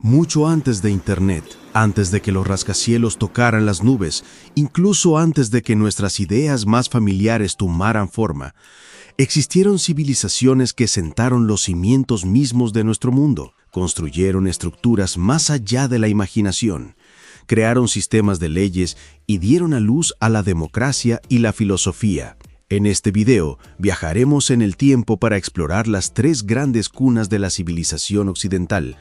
Mucho antes de Internet, antes de que los rascacielos tocaran las nubes, incluso antes de que nuestras ideas más familiares tomaran forma, existieron civilizaciones que sentaron los cimientos mismos de nuestro mundo, construyeron estructuras más allá de la imaginación, crearon sistemas de leyes y dieron a luz a la democracia y la filosofía. En este video viajaremos en el tiempo para explorar las tres grandes cunas de la civilización occidental: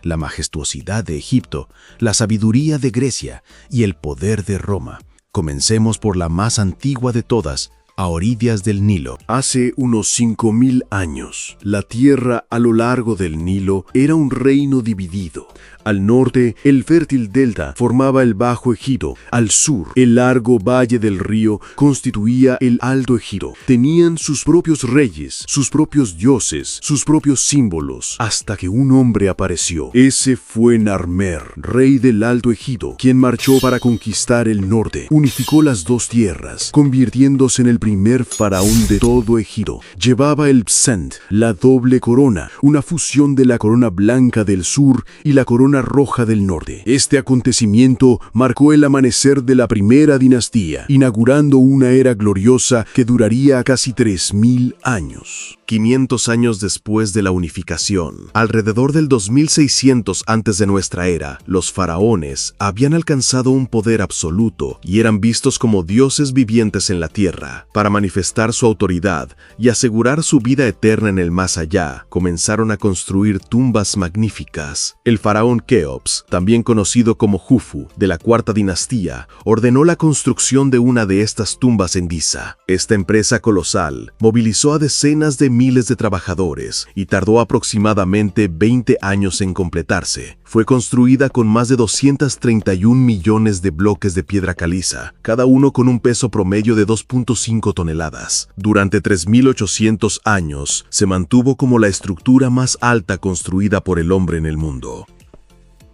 la majestuosidad de Egipto, la sabiduría de Grecia y el poder de Roma. Comencemos por la más antigua de todas, a orillas del Nilo. Hace unos 5000 años, la tierra a lo largo del Nilo era un reino dividido. Al norte, el fértil delta formaba el Bajo Egipto. Al sur, el largo valle del río constituía el Alto Egipto. Tenían sus propios reyes, sus propios dioses, sus propios símbolos, hasta que un hombre apareció. Ese fue Narmer, rey del Alto Egipto, quien marchó para conquistar el norte. Unificó las dos tierras, convirtiéndose en el primer faraón de todo Egipto. Llevaba el Psent, la doble corona, una fusión de la corona blanca del sur y la corona roja del norte. Este acontecimiento marcó el amanecer de la primera dinastía, inaugurando una era gloriosa que duraría casi 3000 años. 500 años después de la unificación, alrededor del 2600 antes de nuestra era, los faraones habían alcanzado un poder absoluto y eran vistos como dioses vivientes en la tierra. Para manifestar su autoridad y asegurar su vida eterna en el más allá, comenzaron a construir tumbas magníficas. El faraón Keops, también conocido como Jufu, de la cuarta dinastía, ordenó la construcción de una de estas tumbas en Giza. Esta empresa colosal movilizó a decenas de miles de trabajadores y tardó aproximadamente 20 años en completarse. Fue construida con más de 231 millones de bloques de piedra caliza, cada uno con un peso promedio de 2.5 toneladas. Durante 3800 años, se mantuvo como la estructura más alta construida por el hombre en el mundo.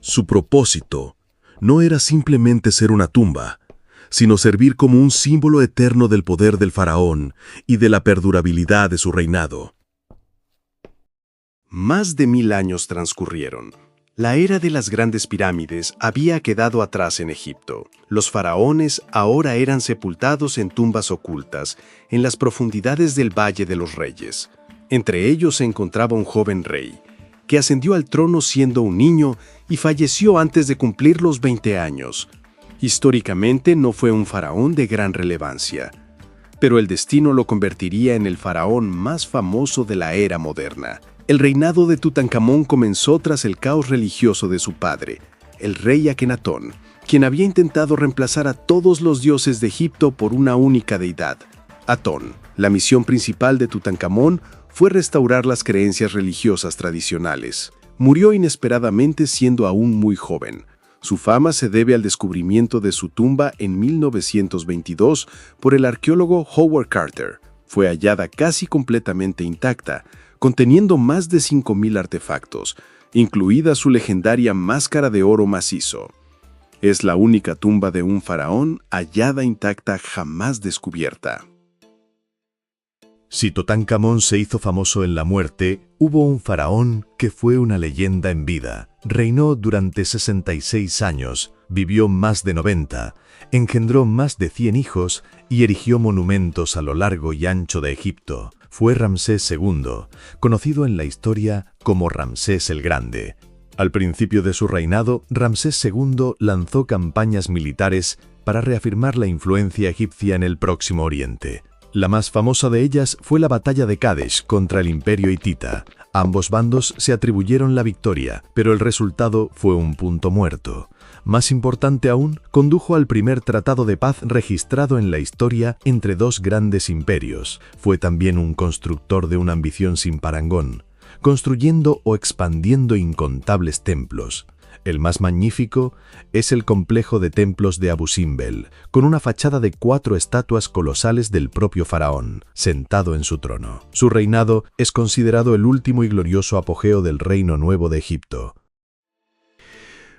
Su propósito no era simplemente ser una tumba, sino servir como un símbolo eterno del poder del faraón y de la perdurabilidad de su reinado. Más de 1000 años transcurrieron. La era de las grandes pirámides había quedado atrás en Egipto. Los faraones ahora eran sepultados en tumbas ocultas en las profundidades del Valle de los Reyes. Entre ellos se encontraba un joven rey, que ascendió al trono siendo un niño y falleció antes de cumplir los 20 años. Históricamente no fue un faraón de gran relevancia, pero el destino lo convertiría en el faraón más famoso de la era moderna. El reinado de Tutankamón comenzó tras el caos religioso de su padre, el rey Akenatón, quien había intentado reemplazar a todos los dioses de Egipto por una única deidad, Atón. La misión principal de Tutankamón fue restaurar las creencias religiosas tradicionales. Murió inesperadamente siendo aún muy joven. Su fama se debe al descubrimiento de su tumba en 1922 por el arqueólogo Howard Carter. Fue hallada casi completamente intacta, conteniendo más de 5000 artefactos, incluida su legendaria máscara de oro macizo. Es la única tumba de un faraón hallada intacta jamás descubierta. Si Tutankamón se hizo famoso en la muerte, hubo un faraón que fue una leyenda en vida. Reinó durante 66 años, vivió más de 90, engendró más de 100 hijos y erigió monumentos a lo largo y ancho de Egipto. Fue Ramsés II, conocido en la historia como Ramsés el Grande. Al principio de su reinado, Ramsés II lanzó campañas militares para reafirmar la influencia egipcia en el Próximo Oriente. La más famosa de ellas fue la batalla de Kadesh contra el Imperio hitita. Ambos bandos se atribuyeron la victoria, pero el resultado fue un punto muerto. Más importante aún, condujo al primer tratado de paz registrado en la historia entre dos grandes imperios. Fue también un constructor de una ambición sin parangón, construyendo o expandiendo incontables templos. El más magnífico es el complejo de templos de Abu Simbel, con una fachada de 4 estatuas colosales del propio faraón, sentado en su trono. Su reinado es considerado el último y glorioso apogeo del Reino Nuevo de Egipto.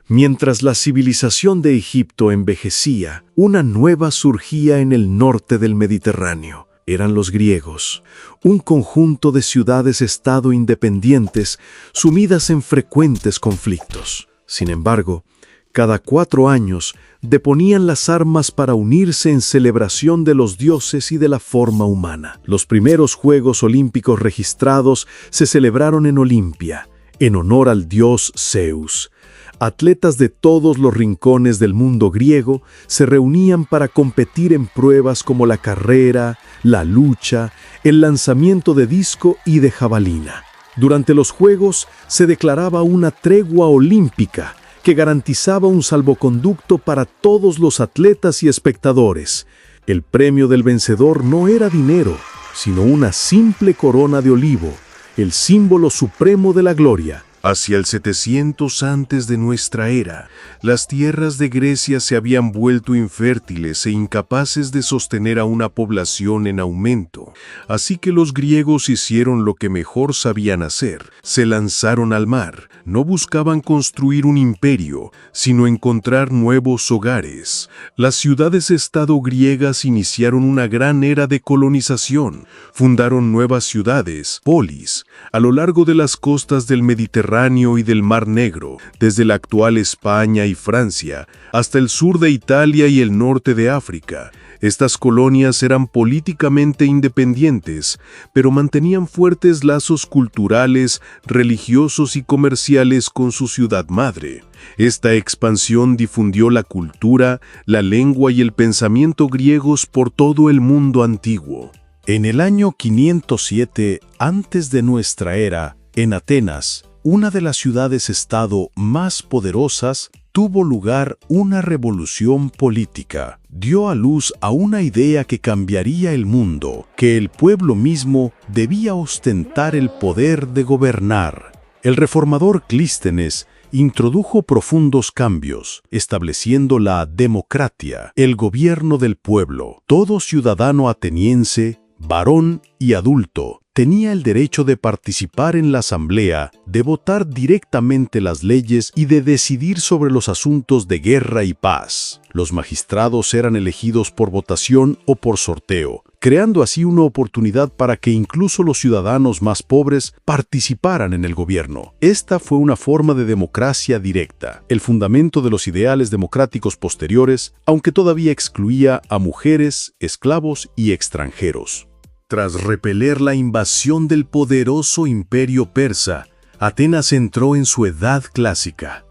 Mientras la civilización de Egipto envejecía, una nueva surgía en el norte del Mediterráneo. Eran los griegos, un conjunto de ciudades-estado independientes sumidas en frecuentes conflictos. Sin embargo, cada 4 años deponían las armas para unirse en celebración de los dioses y de la forma humana. Los primeros Juegos Olímpicos registrados se celebraron en Olimpia, en honor al dios Zeus. Atletas de todos los rincones del mundo griego se reunían para competir en pruebas como la carrera, la lucha, el lanzamiento de disco y de jabalina. Durante los Juegos se declaraba una tregua olímpica que garantizaba un salvoconducto para todos los atletas y espectadores. El premio del vencedor no era dinero, sino una simple corona de olivo, el símbolo supremo de la gloria. Hacia el 700 antes de nuestra era, las tierras de Grecia se habían vuelto infértiles e incapaces de sostener a una población en aumento. Así que los griegos hicieron lo que mejor sabían hacer. Se lanzaron al mar. No buscaban construir un imperio, sino encontrar nuevos hogares. Las ciudades-estado griegas iniciaron una gran era de colonización. Fundaron nuevas ciudades, polis, a lo largo de las costas del Mediterráneo y del Mar Negro, desde la actual España y Francia, hasta el sur de Italia y el norte de África. Estas colonias eran políticamente independientes, pero mantenían fuertes lazos culturales, religiosos y comerciales con su ciudad madre. Esta expansión difundió la cultura, la lengua y el pensamiento griegos por todo el mundo antiguo. En el año 507 antes de nuestra era, en Atenas, una de las ciudades-estado más poderosas, tuvo lugar una revolución política. Dio a luz a una idea que cambiaría el mundo, que el pueblo mismo debía ostentar el poder de gobernar. El reformador Clístenes introdujo profundos cambios, estableciendo la democracia, el gobierno del pueblo. Todo ciudadano ateniense, varón y adulto, tenía el derecho de participar en la asamblea, de votar directamente las leyes y de decidir sobre los asuntos de guerra y paz. Los magistrados eran elegidos por votación o por sorteo, creando así una oportunidad para que incluso los ciudadanos más pobres participaran en el gobierno. Esta fue una forma de democracia directa, el fundamento de los ideales democráticos posteriores, aunque todavía excluía a mujeres, esclavos y extranjeros. Tras repeler la invasión del poderoso imperio persa, Atenas entró en su edad clásica,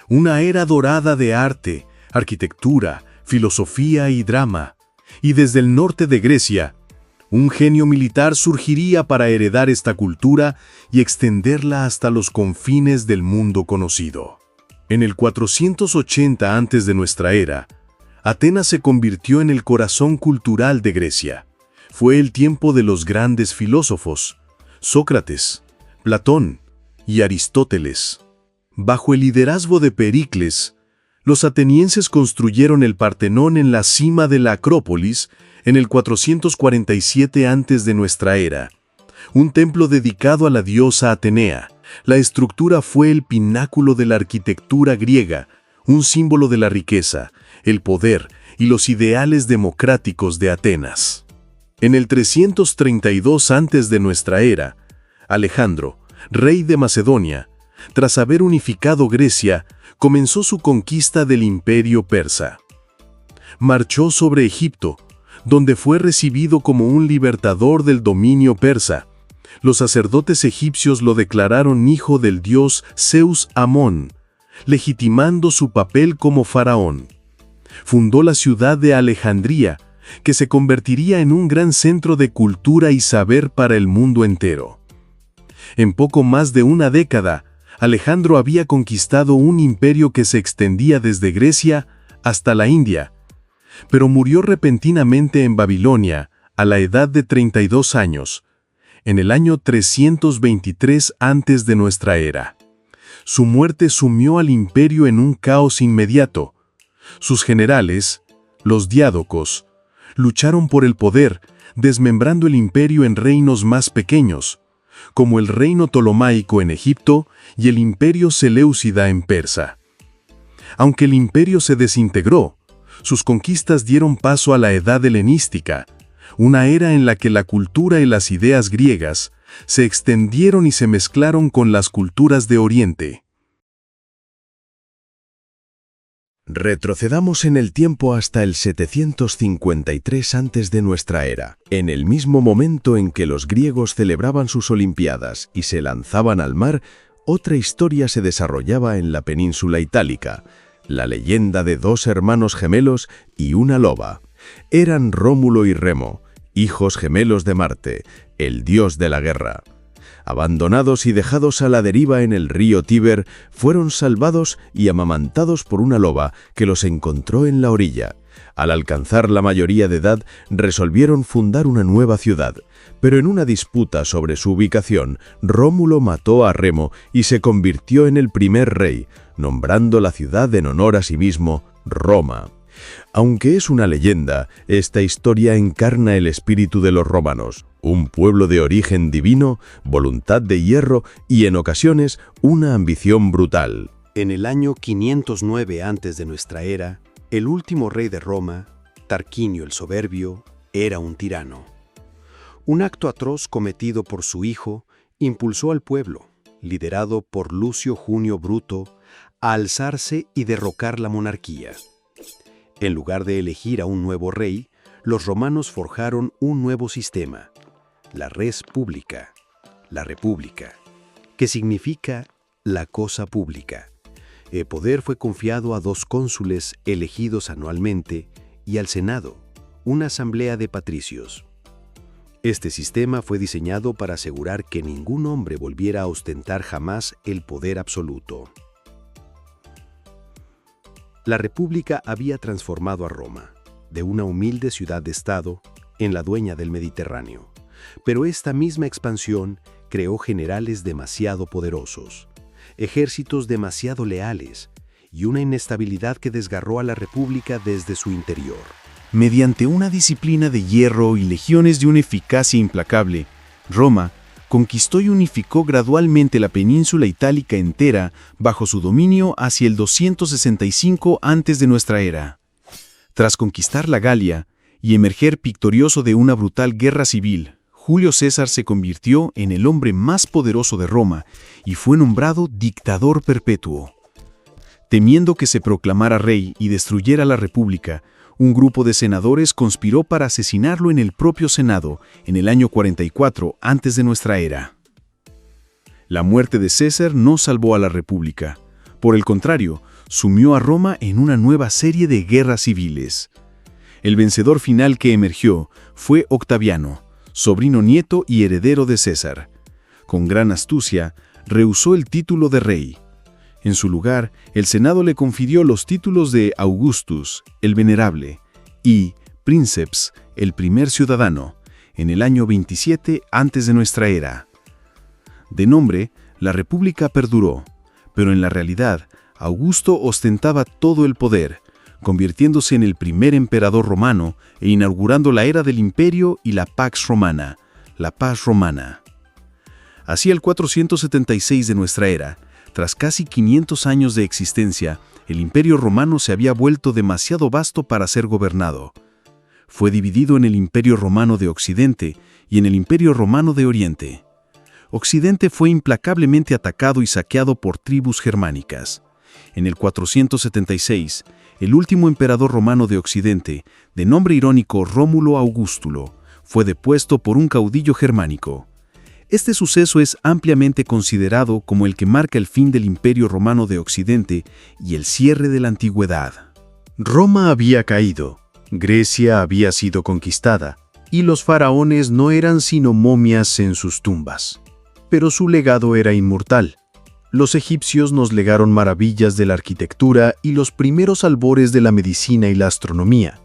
una era dorada de arte, arquitectura, filosofía y drama, y desde el norte de Grecia, un genio militar surgiría para heredar esta cultura y extenderla hasta los confines del mundo conocido. En el 480 antes de nuestra era, Atenas se convirtió en el corazón cultural de Grecia. Fue el tiempo de los grandes filósofos, Sócrates, Platón y Aristóteles. Bajo el liderazgo de Pericles, los atenienses construyeron el Partenón en la cima de la Acrópolis en el 447 antes de nuestra era, un templo dedicado a la diosa Atenea. La estructura fue el pináculo de la arquitectura griega, un símbolo de la riqueza, el poder y los ideales democráticos de Atenas. En el 332 antes de nuestra era, Alejandro, rey de Macedonia, tras haber unificado Grecia, comenzó su conquista del imperio persa. Marchó sobre Egipto, donde fue recibido como un libertador del dominio persa. Los sacerdotes egipcios lo declararon hijo del dios Zeus Amón, legitimando su papel como faraón. Fundó la ciudad de Alejandría, que se convertiría en un gran centro de cultura y saber para el mundo entero. En poco más de una década, Alejandro había conquistado un imperio que se extendía desde Grecia hasta la India, pero murió repentinamente en Babilonia a la edad de 32 años, en el año 323 antes de nuestra era. Su muerte sumió al imperio en un caos inmediato. Sus generales, los diádocos, lucharon por el poder, desmembrando el imperio en reinos más pequeños, como el reino ptolomaico en Egipto y el imperio seleucida en Persa. Aunque el imperio se desintegró, sus conquistas dieron paso a la edad helenística, una era en la que la cultura y las ideas griegas se extendieron y se mezclaron con las culturas de Oriente. Retrocedamos en el tiempo hasta el 753 antes de nuestra era, en el mismo momento en que los griegos celebraban sus Olimpiadas y se lanzaban al mar. Otra historia se desarrollaba en la península itálica, la leyenda de dos hermanos gemelos y una loba. Eran Rómulo y Remo, hijos gemelos de Marte, el dios de la guerra. Abandonados y dejados a la deriva en el río Tíber, fueron salvados y amamantados por una loba que los encontró en la orilla. Al alcanzar la mayoría de edad, resolvieron fundar una nueva ciudad. Pero en una disputa sobre su ubicación, Rómulo mató a Remo y se convirtió en el primer rey, nombrando la ciudad en honor a sí mismo, Roma. Aunque es una leyenda, esta historia encarna el espíritu de los romanos, un pueblo de origen divino, voluntad de hierro y, en ocasiones, una ambición brutal. En el año 509 antes de nuestra era, el último rey de Roma, Tarquinio el Soberbio, era un tirano. Un acto atroz cometido por su hijo impulsó al pueblo, liderado por Lucio Junio Bruto, a alzarse y derrocar la monarquía. En lugar de elegir a un nuevo rey, los romanos forjaron un nuevo sistema, la res publica, la república, que significa la cosa pública. El poder fue confiado a 2 cónsules elegidos anualmente y al Senado, una asamblea de patricios. Este sistema fue diseñado para asegurar que ningún hombre volviera a ostentar jamás el poder absoluto. La República había transformado a Roma, de una humilde ciudad-estado, en la dueña del Mediterráneo. Pero esta misma expansión creó generales demasiado poderosos, ejércitos demasiado leales y una inestabilidad que desgarró a la República desde su interior. Mediante una disciplina de hierro y legiones de una eficacia implacable, Roma conquistó y unificó gradualmente la península itálica entera bajo su dominio hacia el 265 antes de nuestra era. Tras conquistar la Galia y emerger victorioso de una brutal guerra civil, Julio César se convirtió en el hombre más poderoso de Roma y fue nombrado dictador perpetuo. Temiendo que se proclamara rey y destruyera la República, un grupo de senadores conspiró para asesinarlo en el propio Senado en el año 44 antes de nuestra era. La muerte de César no salvó a la República. Por el contrario, sumió a Roma en una nueva serie de guerras civiles. El vencedor final que emergió fue Octaviano, sobrino nieto y heredero de César. Con gran astucia, rehusó el título de rey. En su lugar, el Senado le confirió los títulos de Augustus, el Venerable, y Princeps, el primer ciudadano, en el año 27 antes de nuestra era. De nombre, la República perduró, pero en la realidad, Augusto ostentaba todo el poder, convirtiéndose en el primer emperador romano e inaugurando la era del imperio y la Pax Romana, la paz romana. Hacia el 476 de nuestra era, tras casi 500 años de existencia, el Imperio Romano se había vuelto demasiado vasto para ser gobernado. Fue dividido en el Imperio Romano de Occidente y en el Imperio Romano de Oriente. Occidente fue implacablemente atacado y saqueado por tribus germánicas. En el 476, el último emperador romano de Occidente, de nombre irónico Rómulo Augustulo, fue depuesto por un caudillo germánico. Este suceso es ampliamente considerado como el que marca el fin del Imperio Romano de Occidente y el cierre de la antigüedad. Roma había caído, Grecia había sido conquistada, y los faraones no eran sino momias en sus tumbas. Pero su legado era inmortal. Los egipcios nos legaron maravillas de la arquitectura y los primeros albores de la medicina y la astronomía.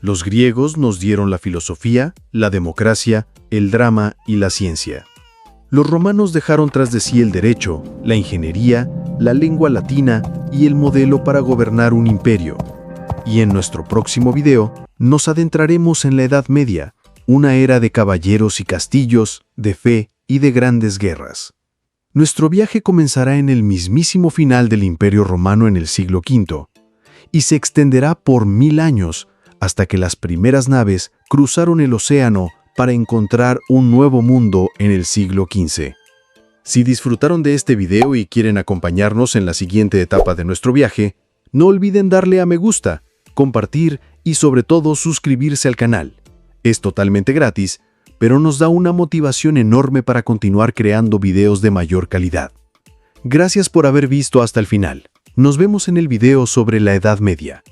Los griegos nos dieron la filosofía, la democracia, el drama y la ciencia. Los romanos dejaron tras de sí el derecho, la ingeniería, la lengua latina y el modelo para gobernar un imperio. Y en nuestro próximo video nos adentraremos en la Edad Media, una era de caballeros y castillos, de fe y de grandes guerras. Nuestro viaje comenzará en el mismísimo final del Imperio Romano en el siglo V y se extenderá por 1000 años hasta que las primeras naves cruzaron el océano para encontrar un nuevo mundo en el siglo XV. Si disfrutaron de este video y quieren acompañarnos en la siguiente etapa de nuestro viaje, No olviden darle a me gusta, compartir y sobre todo suscribirse al canal. Es totalmente gratis, pero nos da una motivación enorme para continuar creando videos de mayor calidad. Gracias por haber visto hasta el final. Nos vemos en el video sobre la Edad Media.